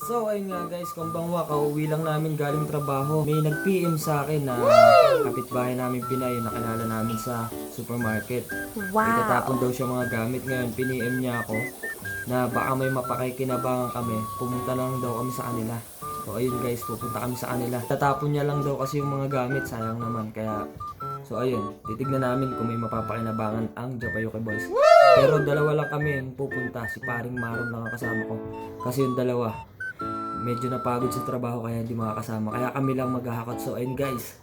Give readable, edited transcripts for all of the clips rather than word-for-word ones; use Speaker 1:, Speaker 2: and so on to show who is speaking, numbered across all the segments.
Speaker 1: So ayun nga guys, kumbangwa, kauwi lang namin galing trabaho. May nag-PM sa akin na kapitbahay namin Pinay, nakilala namin sa supermarket. May tatapon daw siya mga gamit. Ngayon, piniem niya ako na baka may mapakikinabangan kami. Pumunta lang daw kami sa kanila. So ayun guys, pupunta kami sa kanila. Tatapon niya lang daw kasi yung mga gamit, sayang naman. Kaya, so ayun, titignan namin kung may mapapakinabangan ang Japayuki Boys. Pero dalawa lang kami yung pupunta. Si paring Maron lang ang kasama ko. Kasi yung dalawa, medyo napagod sa trabaho kaya hindi makakasama. Kaya kami lang maghahakot. So ayun guys,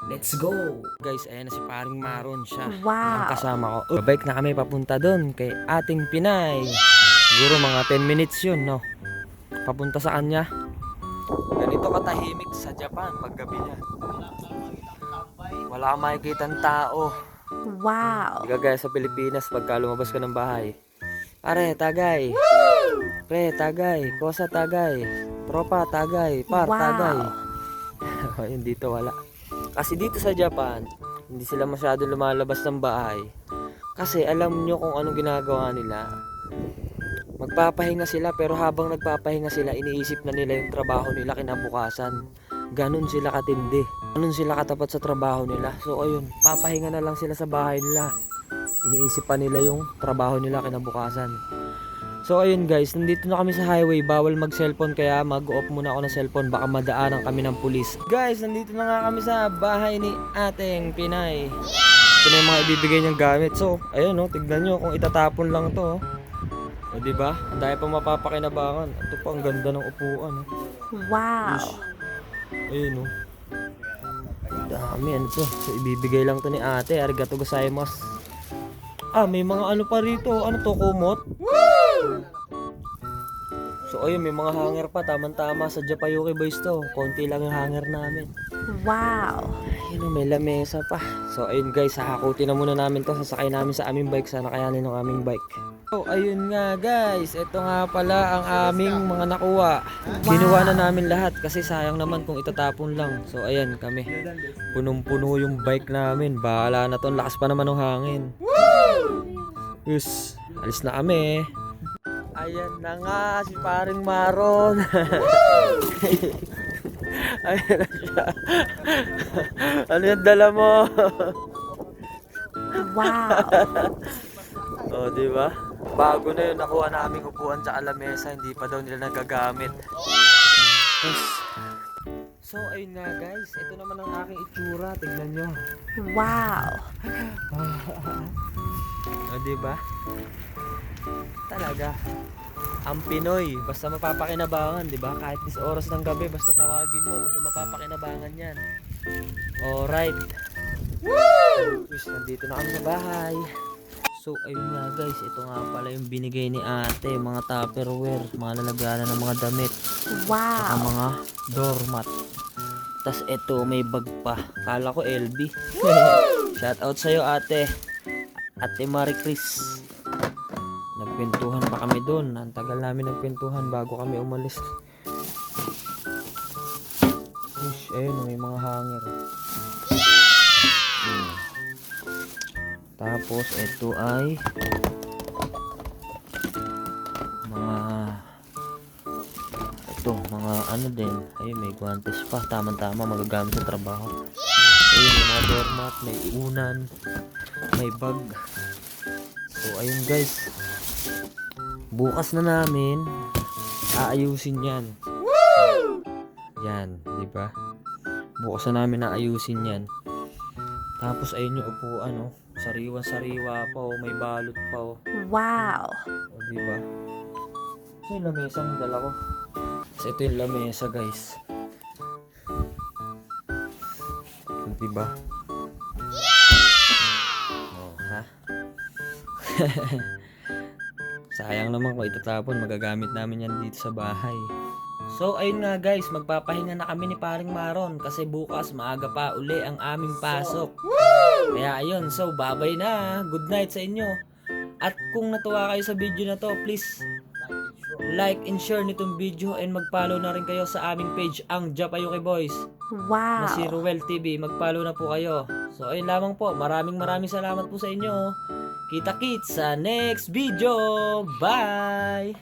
Speaker 1: let's go! Guys, ayan na si paring Maron siya. Ang kasama ko. Bike na kami papunta doon kay ating Pinay. Siguro mga 10 minutes yun, no? Papunta sa kanya. Ganito katahimik sa Japan paggabi na. Wala kang makikitang tao. Wow! Hindi ka gaya sa Pilipinas pagka lumabas ka ng bahay. Pare, tagay. Pre, tagay. Kosa, tagay. Tropa, tagay. Par, tagay. Ayun, dito wala. Kasi dito sa Japan, hindi sila masyado lumalabas ng bahay. Kasi alam nyo kung anong ginagawa nila. Magpapahinga sila, pero habang nagpapahinga sila, iniisip na nila yung trabaho nila kinabukasan. Ganun sila katindi. Ganun sila katapat sa trabaho nila. So ayun, papahinga na lang sila sa bahay nila. Iniisip pa nila yung trabaho nila kinabukasan. So ayun guys, nandito na kami sa highway. Bawal mag-cellphone kaya mag-off muna ako ng cellphone. Baka madaanan kami ng pulis. Guys, nandito na nga kami sa bahay ni ating Pinay. Ito na yung mga ibibigay niyang gamit. So ayun, no, tignan nyo kung itatapon lang to. O diba? Ang dahil pa mapapakinabangan. Ito pa, ang ganda ng upuan. Wow! Ayun, no. Dami, ano to? So ibibigay lang to ni ate. Arigato gozaimasu. Ah, may mga ano pa rito. Ano to, kumot? So ayun, may mga hanger pa. Tama-tama sa Japayuki Boys to. Konti lang yung hanger namin. Wow! Ayun, may lamesa pa. So ayun guys, hahakutin na muna namin to. Sasakay namin sa aming bike. Sana kayanin ng aming bike. So ayun nga guys, ito nga pala ang aming mga nakuha. Ginawa na namin lahat kasi sayang naman kung itatapon lang. So ayan kami, punong-puno yung bike namin. Bahala na to, lakas pa naman ng hangin. Yes, alis na kami. Ayan na nga si paring Maron. Ayan na siya. Ano yung dala mo? Wow. Oh, di ba? Bago na yun, nakuha naming upuan sa lamesa, hindi pa daw nila nagagamit. Yes. So ayun nga guys, ito naman ang aking itsura, tignan nyo. Wow. O diba? Talaga. Ang Pinoy, basta mapapakinabangan, diba? Kahit dis oras ng gabi, basta tawagin mo, basta mapapakinabangan yan. Alright. Woo! Nandito na kami sa bahay. So ayun nga guys, ito nga pala yung binigay ni ate, mga tupperware, mga lalagyanan ng mga damit. Wow! Saka mga doormat. Tas ito, may bag pa. Kala ko LB. Shout out sa'yo ate. Ate Marie Chris. Nagkwentuhan pa kami doon. Ang tagal namin nagkwentuhan bago kami umalis. Ush, ayun, may mga hanger. Tapos ito ay mga ano din. Ayun, may guantes pa. Tama-tama magagamit sa trabaho. Ayun, may mga doormat, may unan, may bag. So ayun guys, bukas na namin aayusin yan. Yan, di ba? Bukas na namin aayusin yan. Tapos ayun yung upuan, oh. Sariwa-sariwa pa, oh. May balot pa, oh. Wow! O, diba? Ito yung lamesa ang dala ko. Kasi ito yung lamesa, guys. Diba? Oh, ha? Sayang naman kung itatapon. Magagamit namin yan dito sa bahay. So ayun nga guys, magpapahinga na kami ni paring Maron kasi bukas maaga pa uli ang aming pasok. Kaya ayun, so babay na. Good night sa inyo. At kung natuwa kayo sa video na to, please like and share nitong video and mag-follow na rin kayo sa aming page, ang Japayuki Boys. Wow! Na si Ruel TV. Mag-follow na po kayo. So ayun lamang po. Maraming salamat po sa inyo. Kita-kits sa next video. Bye!